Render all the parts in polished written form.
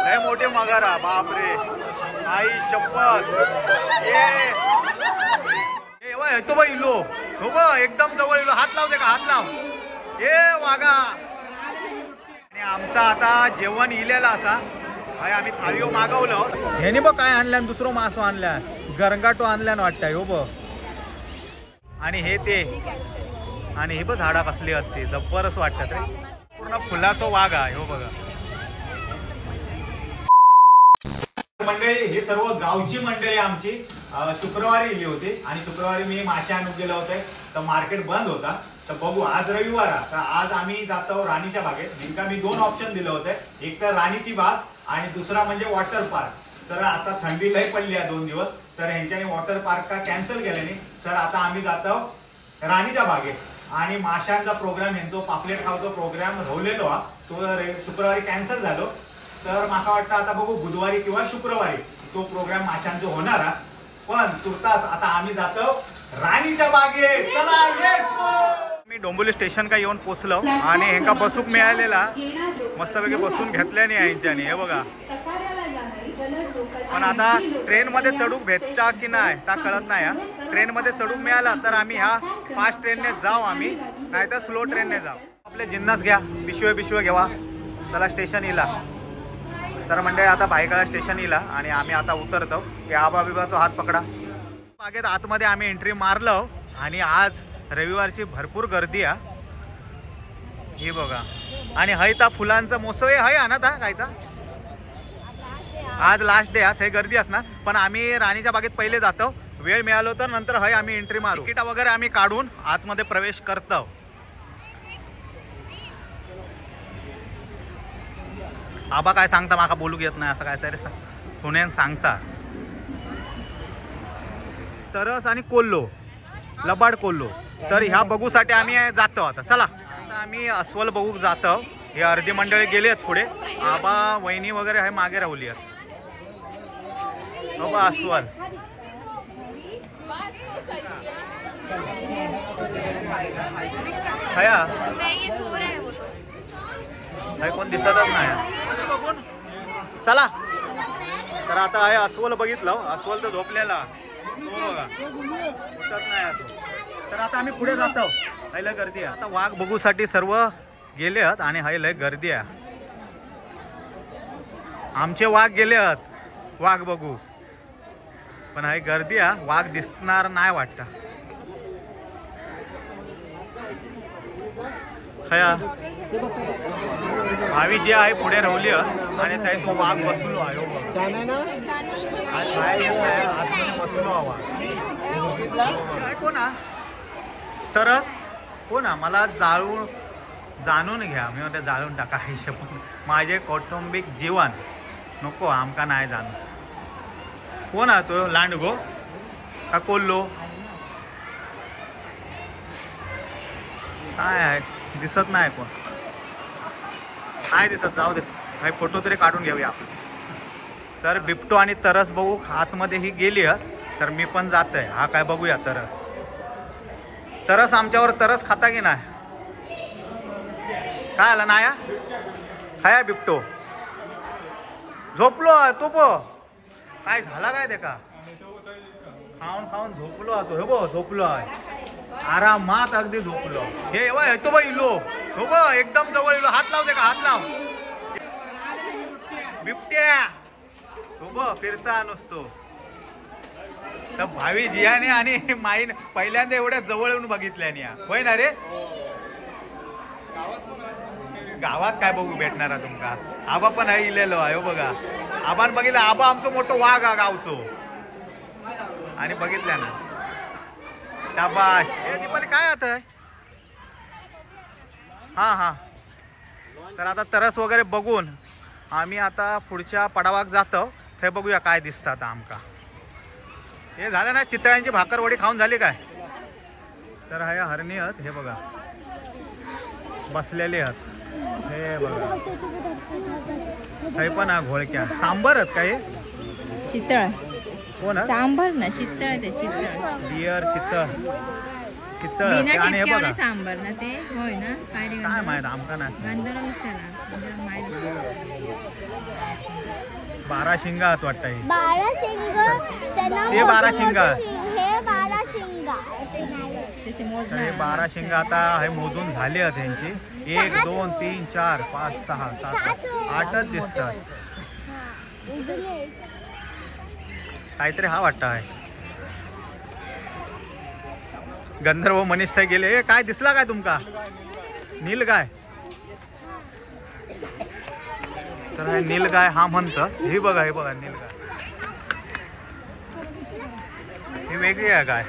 लय मोठे मगारा, बापरे आई शपथ. ये तो बघ इलो, हो बघ एकदम जवळ इलो. हात लावते का? हात लाव. ये वागा. आणि आमचा आता जेवण इलेला असा भाई. आम्ही थाळीओ मागवलं. ह्याने बघ काय आणल्या, दुसरं मासो आणल्या, गरंगाटो आणल्यान वाटतंय हो बघ. आणि हे ते, आणि हे बघ झाडा कसली आहेत ते जबरच वाटतात रे. पूर्ण फुलाचा वाघ आहे हो बघा. मंडळी हे सर्व गावची मंडळी आमची शुक्रवारी इली होती आणि शुक्रवारी मी मासे आणून गेले होते तर मार्केट बंद होता. तर बघू आज रविवार आहे तर आज आम्ही जातो राणीच्या बागेत. नेमका मी 2 ऑप्शन दिले होते, एक तर राणीची बाग आणि दुसरा म्हणजे वॉटर पार्क. तर आता थंडी लय पडली आहे 2 दिवस, तर ह्यांच्याने वॉटर पार्क का कॅन्सल केल्याने तर आता आम्ही जातो राणीच्या बागेत. आणि माशांचा प्रोग्राम यांचा पापलेट खावचा प्रोग्राम राहिलेलो हा तो शुक्रवारी कॅन्सल झालो. तर मला वाटतं आता बघू बुधवारी किंवा शुक्रवारी तो प्रोग्राम माशांचा होणार. पण तुर्तास आता आम्ही जातो राणीच्या बागेत. चला let's go. Me Dombivli station का येऊन पोचलो आणि ह्यांका बसूक मिळालेला मस्तपैकी बसून घेतल्याने यांच्याने हे बघा. पण आता ट्रेन मध्ये चढूक भेटता की नाही ता कळत नाही. ट्रेन मध्ये चढूक मिळाला तर आम्ही ह्या फास्ट ट्रेनने जाऊ, आम्ही नाही तर स्लो ट्रेनने जाऊ. आपले जिन्नस घ्या, पिशवे घेवा. चला स्टेशन इला. तर म्हणजे आता भाईकाळा स्टेशन इला आणि आम्ही आता उतरतो. की आबा बिबाचा हात पकडा. बागेत आतमध्ये आम्ही एंट्री मारलो आणि आज रविवारची भरपूर गर्दी आहे हे बघा. आणि हय ता फुलांचा मोसम हय ना ता कायचा. आज लास्ट डे आहे, गर्दी असणार. पण आम्ही राणीच्या बागेत पहिले जातो, वेळ मिळालो तर नंतर हय आम्ही एंट्री मारू. तिकीट वगैरे आम्ही काढून आतमध्ये प्रवेश करतो. आबा काय सांगता माका बोलू घेत नाही असं काय तरी सुनेन सांगता. तरस आणि कोल्हो, लबाड कोल्हो. तर ह्या बघूसाठी आम्ही जातो आता. चला आता आम्ही अस्वल बघूक जातो. हे अर्धी मंडळी गेली आहेत पुढे. आबा वहिनी वगैरे आहे मागे राहुली आहेत. बाबा अस्वल खया कोण दिसतच नाही. चला तर आता आहे अस्वल बघितलं. अस्वल तर झोपलेला बघा, उठत नाही तो. तर आता आम्ही पुढे जातो. लय गर्दी आहे. आता वाघ बघूसाठी सर्व गेले आहेत आणि हाय लय गर्दी आहे. आमचे वाघ गेले आहेत वाघ बघू, पण हाय गर्दी आहे. वाघ दिसणार नाही वाटतं. खया भावी जे आहे पुढे राहुली आणि त्यात तो वाघ बसलो आहे. बसलो हवा कोणा तरच हो ना. मला जाणून घ्या. मी म्हणते जाळून टाका हे शपथ. माझे कौटुंबिक जीवन नको आमका नाही जाणूच. कोण आहे तो लांडगो का कोल्हो काय आहे दिसत नाही. कोण काय दिसत. जाऊ दे काही फोटो तरी काढून घेऊया आपण. तर बिबटो आणि तरस बघू आतमध्ये ही गेली आहेत तर मी पण जात आहे. हा काय बघूया. तरस आमच्यावर तरस खाता की नाही काय आला नाया खाया बिबटो झोपलो तो काय झाला काय ते का खाऊन झोपलो तो. हे बघ झोपलो आहे आरामात अगदी झोपलो. हे तो बघ इलो हो बघ एकदम जवळ इलो. हात लावते का? हात लाव. बिबट्या हो बघ फिरता नसतो. तर भावी जियाने आणि माईन पहिल्यांदा एवढ्या जवळ येऊन बघितल्याने होय ना रे. गावात काय बघू भेटणार आहे तुमका. आबा पण आहे इलेलो आहे बघा. आबान बघितलं. आबा आमचं मोठं वाघ आहे गावचो आणि बघितल्या ना. शाबाश. दीपाली काय आता हा. तर आता तरस वगैरे बघून आम्ही आता पुढच्या पडावाक जातो. ते बघूया काय दिसतात आमका. हे झालं ना चितळ्यांची भाकरवडी खाऊन झाली काय. तर हे हरणी आहेत हे बघा बसलेले आहेत. हे बघा हे पण घोळक्या सांबर आहेत काय चितळ कोण सांबर ना चितळ ते चितळ बियर चितळ आणि हे बघा सांबर ना ते होय ना. काय माहित आमका नाही. गंधर्व विचारा 12 शिंगात वाटतं हे. 12 शिंग त्यांना ते 12 शिंग. हे 12 शिंग. त्याचे हे मोजणार 12 शिंग आता हे मोजून झाले आहेत त्यांची. 1 2 3 4 5 6 7 8च दिसतात. काहीतरी हा वाटतं आहे. गंधर्व मनीष ते गेले. ए, काय दिसला काय तुमका? नील गाय. तर हे नील गाय हा म्हणतं. हे बघा नील गाय. ही वेगळी आहे गाय.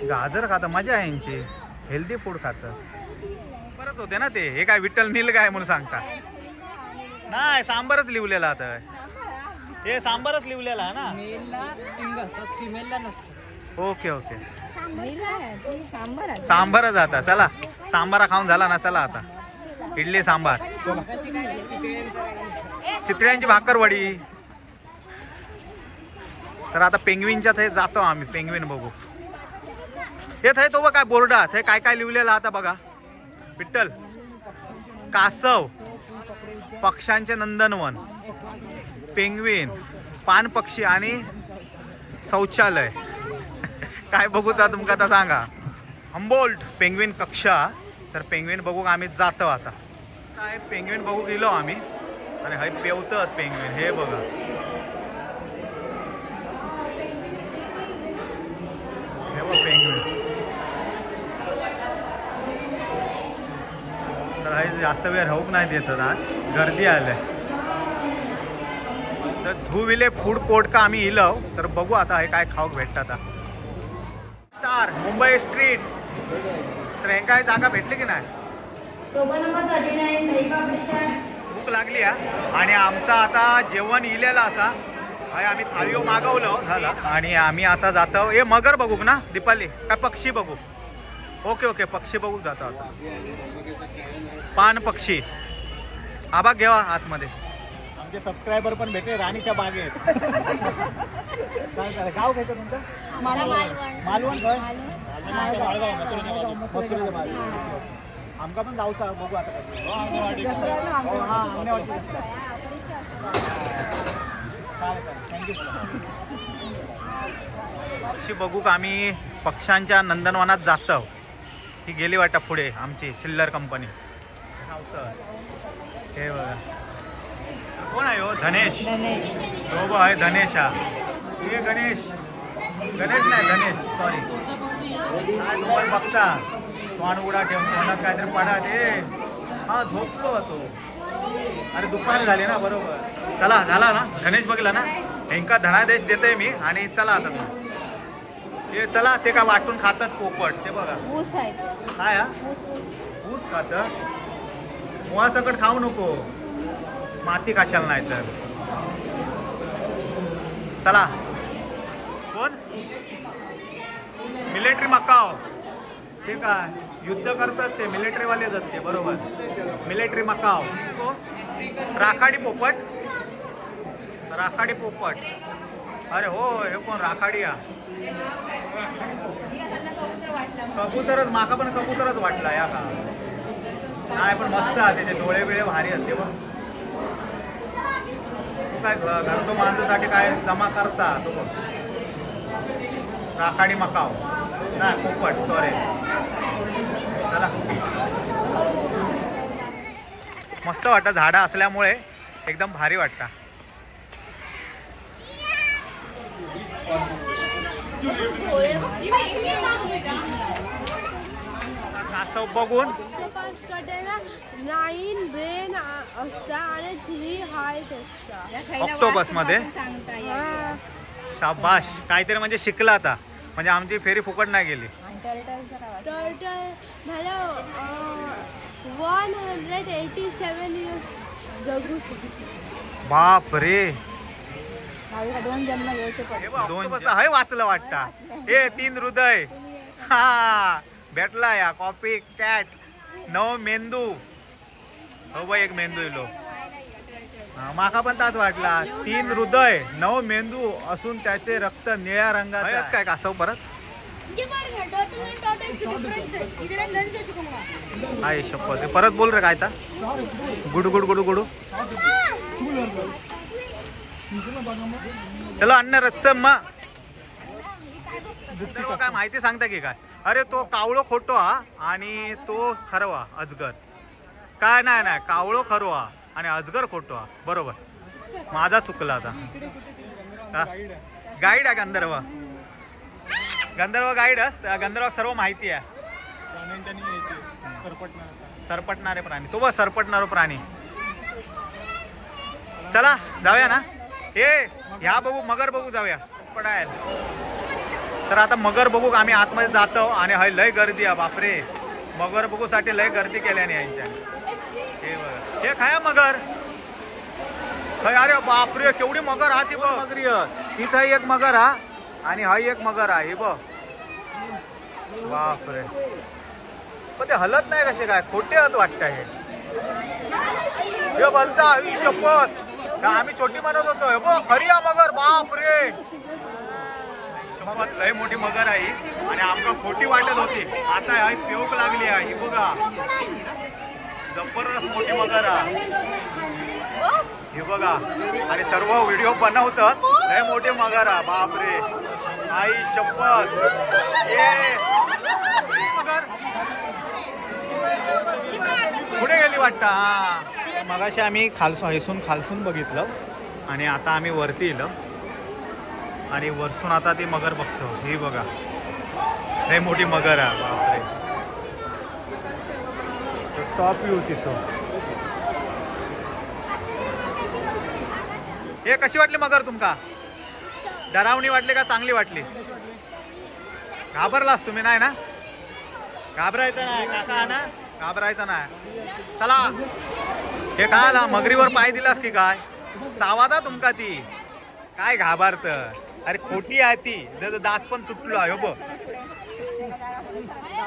गाजर खातं, मजा आहे यांची. हेल्दी फूड खातं. परत होते ना ते. हे काय विठ्ठल नील गाय म्हणून सांगता? नाही, सांबारच लिवलेला आता. हे सांबारच लिवलेला आहे ना. मेलला सिंग असतात, फिमेलला नसतात. Okay okay. सांबार सांबारच आता. चला, सांबारा खाऊन झाला ना. चला आता इडली सांबार. चितळ्यांची भाकरवडी. तर आता पेंग्विनच्या थे जातो आम्ही. पेंग्विन बघू. हे थे तो काय बोर्डात हे काय काय लिवलेलं आता बघा. विठ्ठल, कासव, पक्ष्यांचे नंदनवन, पेंग्विन, पान पक्षी आणि शौचालय. काय बघूचा तुमका आता सांगा. हम्बोल्ट पेंग्विन कक्षा. तर पेंग्विन बघू आम्ही जातो आता. काय पेंग्विन बघू गेलो आम्ही. आणि हे पेवतात पेंग्विन. हे बघा. हे बघ पेंग्विन. तर हे जास्त वेळ राहूक नाही देतात. आज गर्दी आले. तर झू विले फूड कोर्ट का आम्ही इलो. तर बघू आता हे काय खाऊक भेटतात. आता स्टार मुंबई स्ट्रीट. तर हे काय जागा भेटली की नाही? भूक लागली आहे. आणि आमचा आता जेवण इलेला असा. आम्ही थाळीओ मागवलं झाला. आणि आम्ही आता जातो. हे मगर बघू ना दीपाली. काय पक्षी बघू. ओके ओके, पक्षी बघू जातो आता. पान पक्षी. आबा घेवा आतमध्ये. आमचे सबस्क्रायबर पण भेटले राणीच्या बागेत. काय गाव घ्यायचं तुमचं? मालवण. काय आमका पण जाऊचा बघू आता. थँक्यू. पक्षी बघू का आम्ही पक्ष्यांच्या नंदनवनात जातो. ही गेली वाटा पुढे आमची चिल्लर कंपनी. हे बघा. कोण आहे हो? धनेश. हो आहे धनेश. हा हे गणेश. गणेश नाही धनेश. सॉरी. काय तुम्हाला बघता तोंड उडा ठेवून तोंडात काहीतरी पडा. ते हा झोपतो तो. अरे दुपार झाली ना. बरोबर. चला झाला ना. गणेश बघला ना. हेंका धनादेश देतोय मी. आणि चला आता तू. ते चला. ते काय वाटून खातात पोपट. ते बघा. ऊस आहे. काय हा? ऊस खात. मुळासकट खाऊ नको. माती कशाला नाही तर. चला. कोण? Military Macau. ते काय युद्ध करतात ते मिलिटरीवाले जात ते. बरोबर. Military Macau. राखाडी पोपट. राखाडी पोपट. अरे हो, हे कोण राखाडी. कबूतरच. माका पण कबूतरच वाटला या का. नाही पण मस्त आहे. त्याचे डोळे बिळे भारी असते बघ. काय घरटो माणसासाठी काय जमा करता तो बघ. राखाडी मकाव नाही पोपट. सॉरी. चला. मस्त वाटतं. झाडं असल्यामुळे एकदम भारी वाटतं. कासव बघून 9 ब्रेन असता आणि 3 हार्ट असता. ऑक्टोबस मध्ये. शाबाश. काहीतरी म्हणजे शिकला आता. म्हणजे आमची फेरी फुकट नाही गेली. टर्टल मला 187 years जगू शकतो. बाप रे. 2 जन्म घ्यायचे. 2 हे वाचलं वाटतं. हे 3 हृदय. हा भेटला या. Copy cat. 9 मेंदू. हो बाई, 1 मेंदू इलो. माका पण ताच वाटला. 3 हृदय 9 मेंदू असून त्याचे रक्त निळ्या रंगाचे. काय कासव परत. आहे शपथ परत बोल रे काय ता गुडू गुडू गुडू गुडू चलो अन्न रस्सम काय माहिती सांगता की काय अरे तो कावळो खोटो हा आणि तो खरवा अजगर काय नाही नाही कावळो खरवा आणि अजगर खोटो हा बरोबर माझा चुकला आता गाईड आहे गंधर्व गंधर्व गाईड असत गंधर्व सर्व माहिती आहे सरपटणारे प्राणी तो बस सरपटणारो प्राणी चला जाऊया ना ए ह्या बघू मगर बघू जाऊया पडायल तर आता मगर बघू आम्ही आतमध्ये जातो आणि हय लय गर्दी आहे बापरे मगर बघू साठी लय गर्दी केल्याने यांच्या हे खाया मगर हय अरे बापरे केवढी मगर हा ती बघ मगरी तिथं एक मगर हा आणि हय एक मगर आहे हे बघ बापरे पण ते हलत नाही कसे काय खोटे हत वाटत हे बोलता ही शपथ आम्ही छोटी म्हणत होतो हे बघ खरी हा मगर बापरे शपथ लय मोठी मगर आहे आणि आमका खोटी वाटत होती आता हय पेवक लागली आहे ही बघा जबरदस्त मोठी मगर आहे हे बघा आणि सर्व व्हिडिओ बनवतात लय मोठे मगर आहे बापरे आई शपथ ये मगर पुढे गेली वाटतं हा मगाशी आम्ही खालसून बघितलं आणि आता आम्ही वरती येलो आणि वरसून आता ती मगर बघतो ही बघा लय मोठी मगर आहे बापरे टॉप व्ह्यू तिथं हे कशी वाटली मगर तुमका डरावणी वाटली का चांगली वाटली घाबरलास तुम्ही नाही ना घाबरायचं नाही काका ना घाबरायचं नाही चला हे काय आला मगरीवर पाय दिलास की काय चावादा तुमका ती काय घाबरत अरे खोटी आहे ती दात पण तुटलो आहे बघ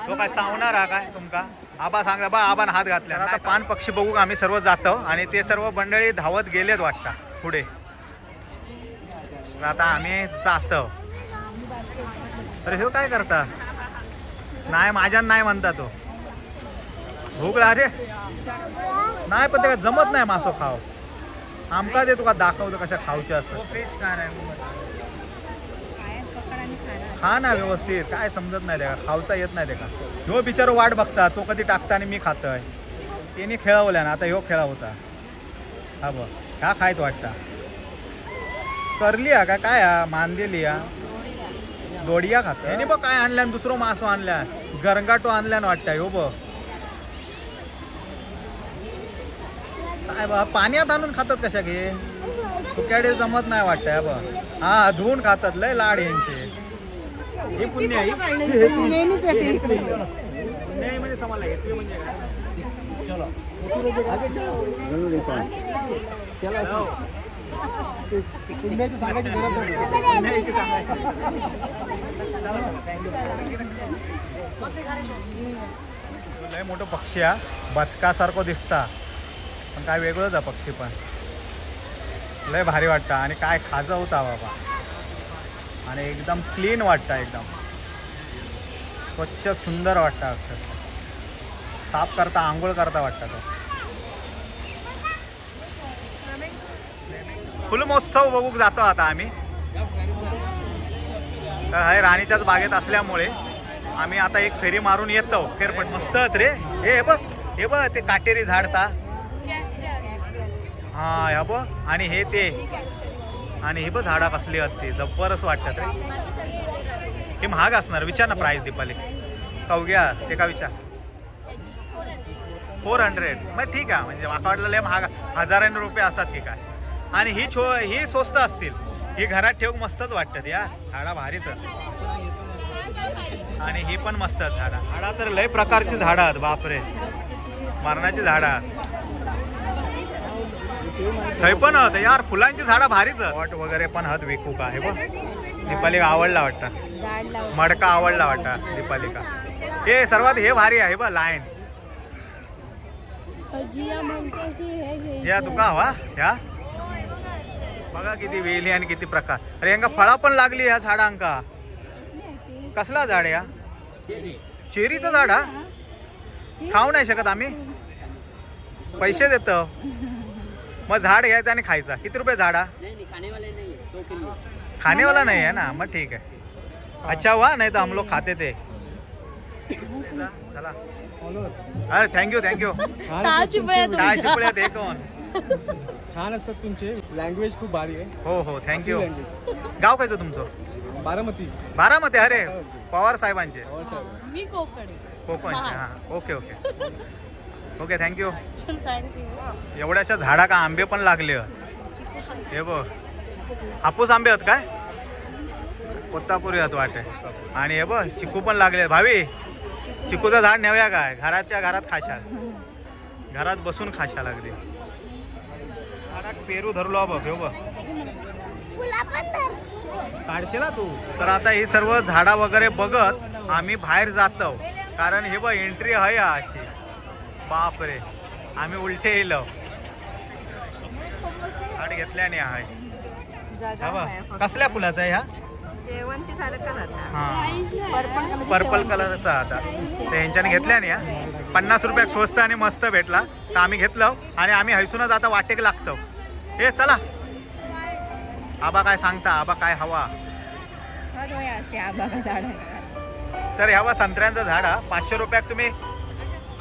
तो काय चावणार हा काय तुमका आबा सांगा बा आबान हात घातल्या आता पान पक्षी बघू आम्ही सर्व जातो आणि ते सर्व मंडळी धावत गेलेत वाटतं पुढे आता आम्ही जातो अरे हे काय करता नाही माझ्या नाही म्हणता तो भूक रे नाही पण ते जमत नाही मासो खाव आमका ते तुका दाखवतो कशा खाऊचे असं फ्रेश काय नाही खा ना व्यवस्थित काय समजत नाही त्याला खावता येत नाही त्याला ह्यो बिचारो वाट बघता तो कधी टाकता आणि मी खातोय त्याने खेळवल्या ना आता ह्यो खेळा होता हा बघ का खायत वाटता करली हा का काय मांदेली हा दोडिया खात याने बघ काय आणल्या दुसरं मासो आणल्या गरंगाटो आणल्या वाटतंय हो बघ काय बा पाण्यात आणून खातात कशा घे सुक्याडे जमत नाही वाटतंय बघ हा धुवून खातात लय लाड यांचे हे पुण्य म्हणजे समाला हे म्हणजे पुण्याची सांगायची गरज लय मोठं पक्षी हा बदकासारखं दिसता पण काय वेगळंच आहे पक्षी पण लय भारी वाटतं आणि काय खाजा होता बाबा आणि एकदम क्लीन वाटतं एकदम स्वच्छ सुंदर वाटतं अक्षरशः साफ करता आंघोळ करता वाटतं तो फुल महोत्सव बघूक जातो आता आम्ही तर हे राणीच्याच बागेत असल्यामुळे आम्ही आता एक फेरी मारून येतो फेरपट मस्त रे हे बघ ते काटेरी झाडता हा ह्या बघ आणि हे ते आणि हे बघ झाडा कसली असते जबरदस्त वाटतात रे हे महाग असणार विचार ना प्राईस दीपाली कवग्या ते का विचार 400 मग ठीक आहे म्हणजे माका वाटलं लय महाग हजारांनी रुपये असतात की काय आणि ही स्वस्त असतील ही घरात ठेवून मस्तच वाटतात या झाडा भारीच आणि ही पण मस्त झाडा तर लय प्रकारची झाडं आहेत बापरे मरणाची झाडं थंय पण आहेत यार फुलांची झाडं भारीच वॉट वगैरे पण आहेत विकू का हे बघ दीपालिका आवडला वाटतं मडका आवडला वाटतं दीपालिका हे सर्वात हे भारी आहे बघ लाईन या तुका हवा या बघा किती वेली आणि किती प्रकार अरे यांका फळा पण लागली या झाडांका कसला झाड या? चेरीचं झाड हा? खाऊ नाही शकत आम्ही, पैसे देतो. मग झाड घ्यायचं आणि खायचा. किती रुपये झाड हा? खानेवाला नहीं है ना, मग ठीक है. अच्छा हुआ, नहीं तो हम लोग खाते थे. चला. अरे थँक्यू थँक्यू. टाळचिपळ्या ते कोण छान असतात तुमचे, लँग्वेज खूप भारी आहे. हो हो थँक्यू. गाव कायचं तुमचं? बारामती. बारामती. अरे पवार साहेबांचे. मी कोकण. कोकणचे. हा okay okay okay thank you. Thank you. एवढ्याशा झाडा का आंबे पण लागले. हे बघ हापूस आंबे आहेत काय? कोत्तापुरी आहेत वाटे. आणि हे बघ चिकू पण लागले. भावी चिकूचं झाड नेऊया काय? घराच्या घरात खाशाल, घरात बसून खाशा लागली. झाडाक पेरू धरलो बघ. हे बघ काढशील तू. तर आता ही सर्व झाडा वगैरे बघत आम्ही बाहेर जातो. कारण हे बघ एंट्री आहे अशी. बापरे आम्ही उलटे येलो. झाड घेतल्याने आहे. कसल्या फुलाचा आहे हा? शेवंती सारखं हा पर्पल कलरचा. आता ते यांच्याने घेतल्याने या 50 रुपयात स्वस्त आणि मस्त भेटला तर आम्ही घेतलं. आणि आम्ही हैसूनच आता वाटेक लागतो. हे चला. आबा काय सांगता? आबा काय हवा? तर ह्यावा संत्र्यांचं झाड हा 500 रुपयात तुम्ही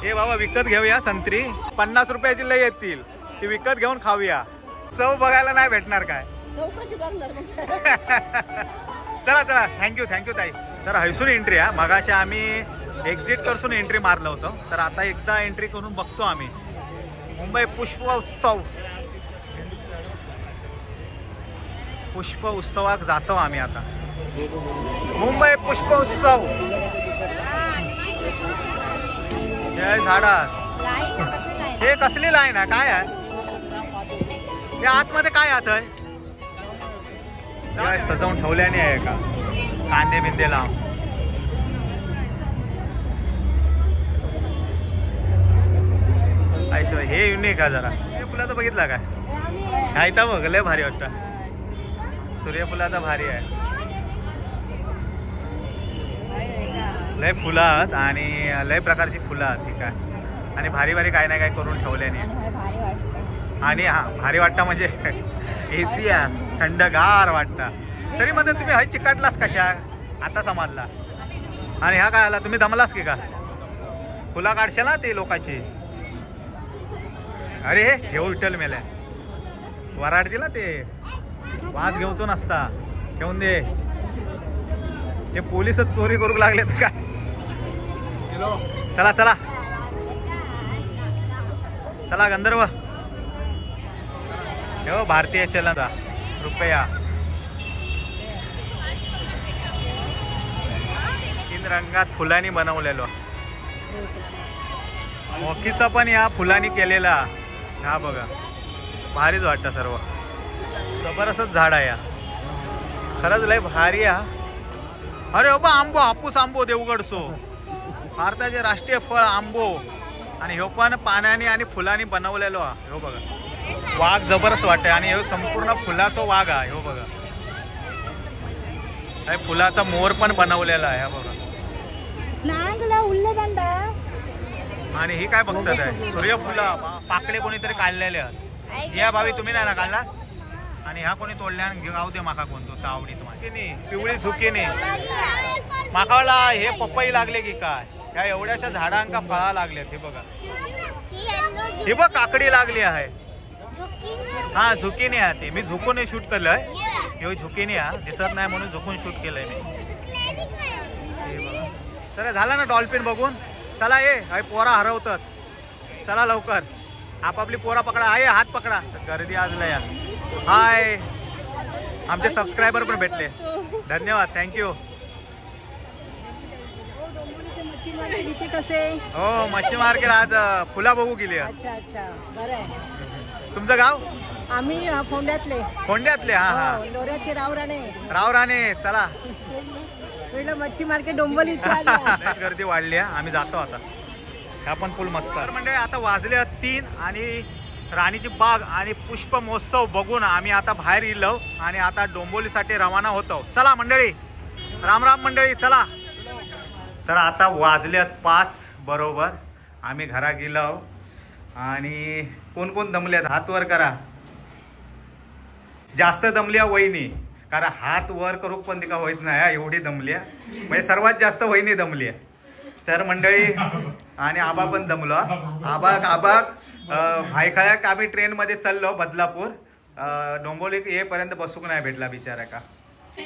हे बाबा विकत घेऊया. संत्री 50 रुपयाची लय येतील. ती विकत घेऊन खाऊया. चव बघायला नाही भेटणार काय? चला चला थँक्यू थँक्यू ताई. तर हैसून एंट्री आहे. मगाशी आम्ही एक्झिट करून एंट्री मारलं होतं. तर आता एकदा एंट्री करून बघतो आम्ही. मुंबई पुष्प उत्सवाक जातो आम्ही आता. मुंबई पुष्प उत्सव. हे झाडात हे कसली लाईन आहे? काय आहे हे आतमध्ये? काय आत आहे? सजवून ठेवल्याने आहे का? कांदे बिंदे लावून. हे युनिक आहे जरा. सूर्यफुलाचं बघितलं काय? हा इथं बघ लय भारी वाटतं. सूर्यफुलाचा भारी आहे. लय फुलात आणि लय प्रकारची फुलं आहेत. ठीक आहे. आणि भारी भारी काय ना काय करून ठेवल्याने. आणि हा भारी वाटतं म्हणजे एसी आहे, थंडगार वाटतं. तरी मध्ये तुम्ही हाय चिकाटलास कशा? आता समजला. आणि ह्या काय आला? तुम्ही दमलास की का? फुला काढशाल ना ते लोकांची. अरे हे विठ्ठल मेले वराड दिला ते वाज घेऊचो नसता. घेऊन दे. ते पोलिसच चोरी करू लागले तर काय? चला चला चला गंधर्व. हे भारतीय चलन रुपया. 3 रंगात फुलांनी बनवलेलो. मोकीचा पण या फुलांनी केलेला. हा बघा भारीच वाटतं. सर्व जबरदस्त झाड आहे. खरंच लय भारी आहे. अरे बाबा आंबो, हापूस आंबो देवगडचो. भारताचे राष्ट्रीय फळ आंबो. आणि ह्यो पण पाण्याने आणि फुलांनी बनवलेलो. ह्यो बघा वाघ जबरदस्त वाटतंय. आणि ह्यो संपूर्ण फुलाचा वाघ आहे. ह्यो बघा फुलाचा मोर पण बनवलेला आहे. बघा. आणि ही काय बघतात आहे? सूर्यफुला पाकळे कोणीतरी काढलेले आहेत. या भावी तुम्ही नाही ना काढलास? आणि ह्या कोणी तोडल्या गाव दे माका कोणतो आवडीत माहिती. पिवळी झुकीने माकाला हे पपई लागले की काय? ह्या एवढ्याशा झाडांका फळा लागल्यात. हे बघा हे बघ काकडी लागली आहे. हा झुकीने आहे. ते मी झुकून शूट केलंय. हे झुकीने आहे दिसत नाही म्हणून झुकून शूट केलंय मी. तर झाला ना डॉल्फिन बघून. चला ये पोरा हरवतात. चला लवकर आपापली पोरा पकडा. आहे हात पकडा. गर्दी आज लय. हाय आमचे सबस्क्रायबर पण भेटले. धन्यवाद थँक्यू. कसे हो मच्छी मार्केट आज फुला बघू गेली. अच्छा अच्छा बरं आहे. तुमचं गाव? आम्ही फोंड्यातले. फोंड्यातले. हा हा लोऱ्याचे रावराणे. रावराणे. चला मच्छी मार्केट डोंबोली. गर्दी वाढली आहे. आम्ही जातो आता. हा पण पूल मस्त आहे. म्हणजे आता वाजले 3 आणि राणीची बाग आणि पुष्प महोत्सव बघून आम्ही आता बाहेर येलो. आणि आता डोंबोलीसाठी रवाना होतो. चला मंडळी. राम राम मंडळी. चला तर आता वाजल्यात 5 बरोबर. आम्ही घरा गेलो आणि कोण कोण दमल्यात हात वर करा. जास्त दमल्या वहिनी, कारण हात वर करू पण तिका होत नाही एवढी दमल्या, म्हणजे सर्वात जास्त वहिनी दमल्या. तर मंडळी आणि आबा पण दमलो. आबा भायखळ्याक आम्ही ट्रेनमध्ये चाललो बदलापूर. डोंबोली येईपर्यंत बसूक नाही भेटला बिचारा का.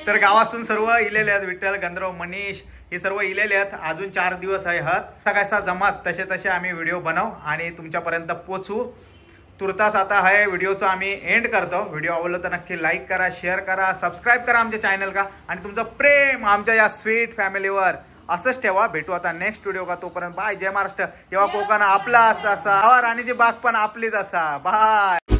तर गावातून सर्व इलेले आहेत. विठ्ठल, गंधर्व, मनीष हे सर्व इलेले आहेत. अजून 4 दिवस आहे हात कसा जमात तसे तसे आम्ही व्हिडिओ बनवू आणि तुमच्यापर्यंत पोचू. तुर्तास आता हा व्हिडिओचा आम्ही एंड करतो. व्हिडिओ आवडला तर नक्की लाईक करा, शेअर करा, सबस्क्राईब करा आमच्या चॅनल का. आणि तुमचं प्रेम आमच्या या स्वीट फॅमिलीवर असंच ठेवा. भेटू आता नेक्स्ट व्हिडिओ का. तोपर्यंत बाय. जय महाराष्ट्र. तेव्हा कोकण आपला असा राणीची बाग पण आपलीच असा. बाय.